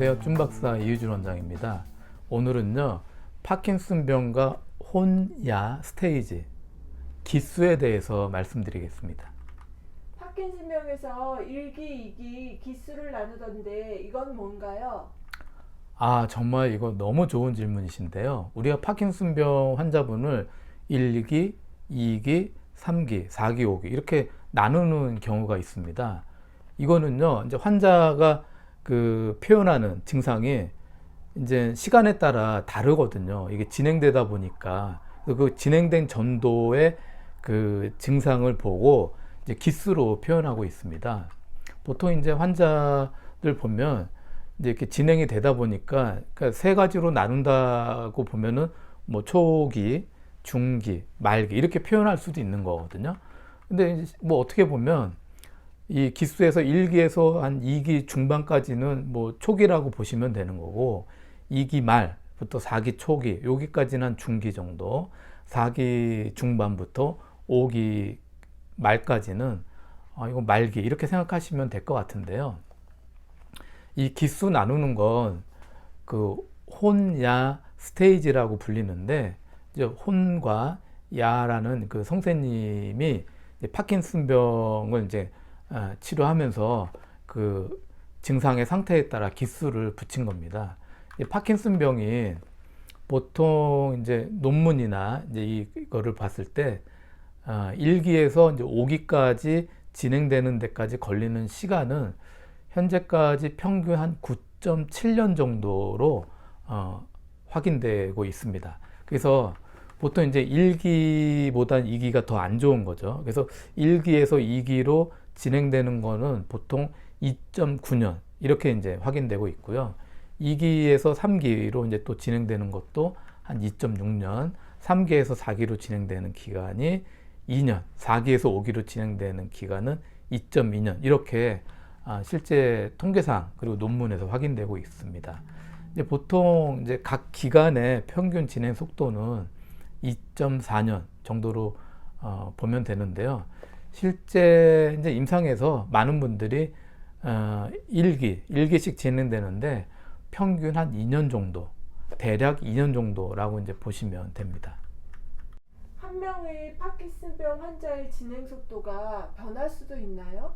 안녕하세요. 쭌박사 이유준 원장입니다. 오늘은요, 파킨슨병과 혼야 스테이지, 기수에 대해서 말씀드리겠습니다. 파킨슨병에서 1기, 2기 기수를 나누던데 이건 뭔가요? 정말 이거 너무 좋은 질문이신데요. 우리가 파킨슨병 환자분을 1기, 2기, 3기, 4기, 5기 이렇게 나누는 경우가 있습니다. 이거는요, 이제 환자가 표현하는 증상이 이제 시간에 따라 다르거든요. 이게 진행되다 보니까 그 진행된 전도의 그 증상을 보고 이제 기수로 표현하고 있습니다. 보통 이제 환자들 보면 이제 이렇게 진행이 되다 보니까 그러니까 세 가지로 나눈다고 보면은 뭐 초기, 중기, 말기 이렇게 표현할 수도 있는 거거든요. 근데 뭐 어떻게 보면 이 기수에서 1기에서 한 2기 중반까지는 뭐 초기라고 보시면 되는 거고 2기 말부터 4기 초기 여기까지는 한 중기 정도 4기 중반부터 5기 말까지는 이거 말기 이렇게 생각하시면 될 것 같은데요. 이 기수 나누는 건 그 혼야 스테이지라고 불리는데 이제 혼과 야라는 그 선생님이 파킨슨병을 이제 치료하면서 그 증상의 상태에 따라 기수를 붙인 겁니다. 파킨슨병이 보통 이제 논문이나 이제 이거를 봤을 때 1기에서 이제 5기까지 진행되는 데까지 걸리는 시간은 현재까지 평균 한 9.7년 정도로 확인되고 있습니다. 그래서 보통 이제 1기보다 2기가 더 안 좋은 거죠. 그래서 1기에서 2기로 진행되는 거는 보통 2.9년 이렇게 이제 확인되고 있고요. 2기에서 3기로 이제 또 진행되는 것도 한 2.6년, 3기에서 4기로 진행되는 기간이 2년, 4기에서 5기로 진행되는 기간은 2.2년 이렇게 실제 통계상 그리고 논문에서 확인되고 있습니다. 이제 보통 이제 각 기간의 평균 진행 속도는 2.4년 정도로 보면 되는데요. 실제 이제 임상에서 많은 분들이 1기씩 진행되는데 평균 한 2년 정도, 대략 2년 정도라고 이제 보시면 됩니다. 한 명의 파킨슨병 환자의 진행 속도가 변할 수도 있나요?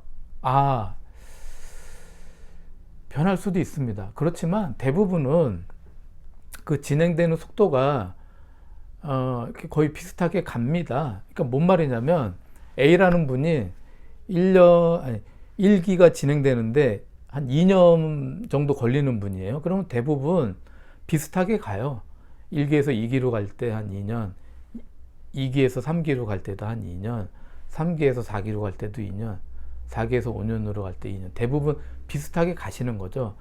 변할 수도 있습니다. 그렇지만 대부분은 그 진행되는 속도가 거의 비슷하게 갑니다. 그러니까 뭔 말이냐면 A라는 분이 1기가 진행되는데 한 2년 정도 걸리는 분이에요. 그러면 대부분 비슷하게 가요. 1기에서 2기로 갈 때 한 2년, 2기에서 3기로 갈 때도 한 2년, 3기에서 4기로 갈 때도 2년, 4기에서 5년으로 갈 때 2년. 대부분 비슷하게 가시는 거죠.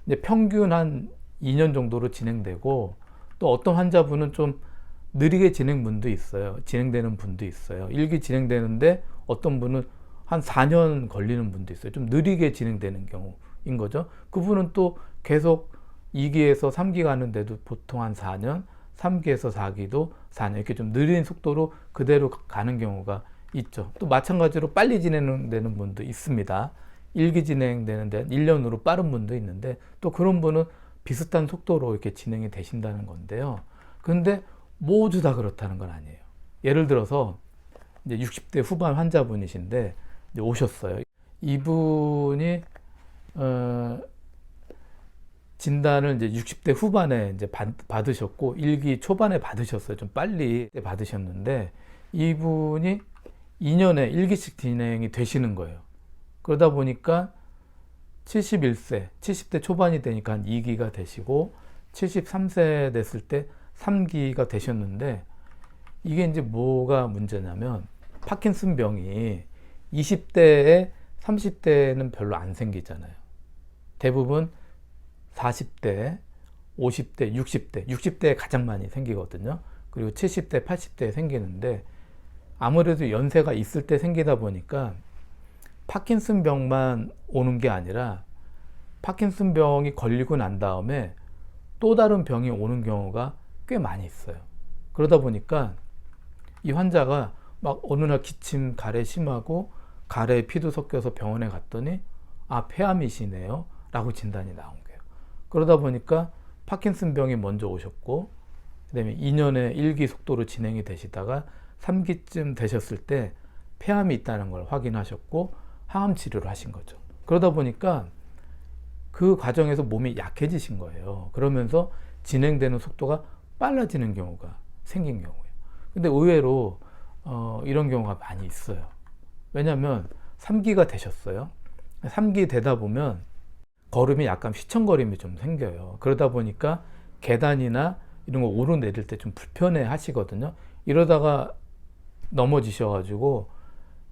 이제 평균 한 2년 정도로 진행되고 또 어떤 환자분은 좀 느리게 진행되는 분도 있어요. 1기 진행되는데 어떤 분은 한 4년 걸리는 분도 있어요. 좀 느리게 진행되는 경우인 거죠. 그분은 또 계속 2기에서 3기 가는데도 보통 한 4년, 3기에서 4기도 4년 이렇게 좀 느린 속도로 그대로 가는 경우가 있죠. 또 마찬가지로 빨리 진행되는 분도 있습니다. 1기 진행되는데 1년으로 빠른 분도 있는데 또 그런 분은 비슷한 속도로 이렇게 진행이 되신다는 건데요. 그런데 모두 다 그렇다는 건 아니에요. 예를 들어서 이제 60대 후반 환자분이신데 이제 오셨어요. 이분이 진단을 이제 60대 후반에 이제 받으셨고 1기 초반에 받으셨어요. 좀 빨리 받으셨는데 이분이 2년에 1기씩 진행이 되시는 거예요. 그러다 보니까 71세, 70대 초반이 되니까 한 2기가 되시고 73세 됐을 때 3기가 되셨는데 이게 이제 뭐가 문제냐면 파킨슨병이 20대에 30대는 별로 안 생기잖아요. 대부분 40대, 50대, 60대에 가장 많이 생기거든요. 그리고 70대, 80대에 생기는데 아무래도 연세가 있을 때 생기다 보니까 파킨슨병만 오는 게 아니라 파킨슨병이 걸리고 난 다음에 또 다른 병이 오는 경우가 꽤 많이 있어요. 그러다 보니까 이 환자가 막 어느 날 기침, 가래 심하고 가래에 피도 섞여서 병원에 갔더니 폐암이시네요 라고 진단이 나온 거예요. 그러다 보니까 파킨슨병이 먼저 오셨고, 그다음에 2년의 1기 속도로 진행이 되시다가 3기쯤 되셨을 때 폐암이 있다는 걸 확인하셨고 항암 치료를 하신 거죠. 그러다 보니까 그 과정에서 몸이 약해지신 거예요. 그러면서 진행되는 속도가 빨라지는 경우가 생긴 경우예요. 근데 의외로 이런 경우가 많이 있어요. 왜냐하면 3기가 되셨어요. 3기 되다 보면 걸음이 약간 휘청거림이 좀 생겨요. 그러다 보니까 계단이나 이런 거 오르내릴 때 좀 불편해 하시거든요. 이러다가 넘어지셔가지고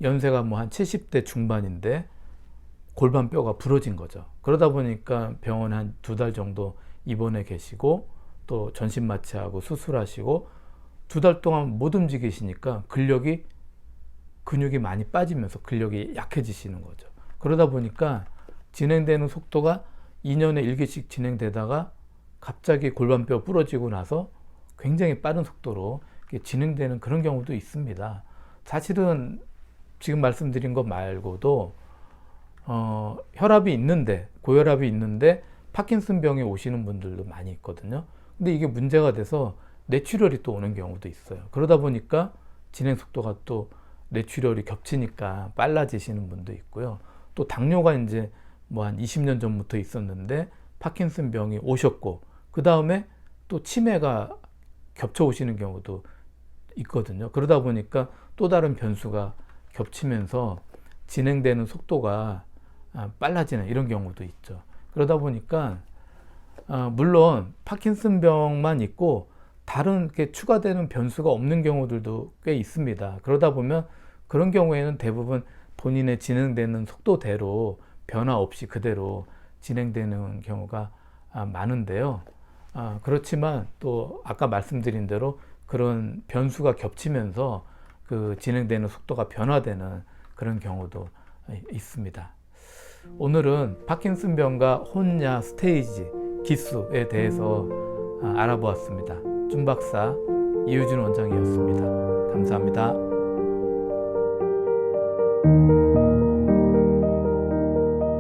연세가 뭐 한 70대 중반인데 골반뼈가 부러진 거죠. 그러다 보니까 병원에 한 2달 정도 입원해 계시고 또 전신 마취하고 수술하시고 2달 동안 못 움직이시니까 근육이 많이 빠지면서 근력이 약해지시는 거죠. 그러다 보니까 진행되는 속도가 2년에 1기씩 진행되다가 갑자기 골반뼈 부러지고 나서 굉장히 빠른 속도로 진행되는 그런 경우도 있습니다. 사실은 지금 말씀드린 것 말고도 혈압이 있는데, 고혈압이 있는데 파킨슨병에 오시는 분들도 많이 있거든요. 근데 이게 문제가 돼서 뇌출혈이 또 오는 경우도 있어요. 그러다 보니까 진행 속도가 또 뇌출혈이 겹치니까 빨라지시는 분도 있고요. 또 당뇨가 이제 뭐 한 20년 전부터 있었는데 파킨슨병이 오셨고 그 다음에 또 치매가 겹쳐 오시는 경우도 있거든요. 그러다 보니까 또 다른 변수가 겹치면서 진행되는 속도가 빨라지는 이런 경우도 있죠. 그러다 보니까 물론 파킨슨병만 있고 다른 게 추가되는 변수가 없는 경우들도 꽤 있습니다. 그러다 보면 그런 경우에는 대부분 본인의 진행되는 속도대로 변화 없이 그대로 진행되는 경우가 많은데요. 그렇지만 또 아까 말씀드린 대로 그런 변수가 겹치면서 그 진행되는 속도가 변화되는 그런 경우도 있습니다. 오늘은 파킨슨병과 혼야 스테이지, 기수에 대해서 알아보았습니다. 준 박사, 이유준 원장이었습니다. 감사합니다.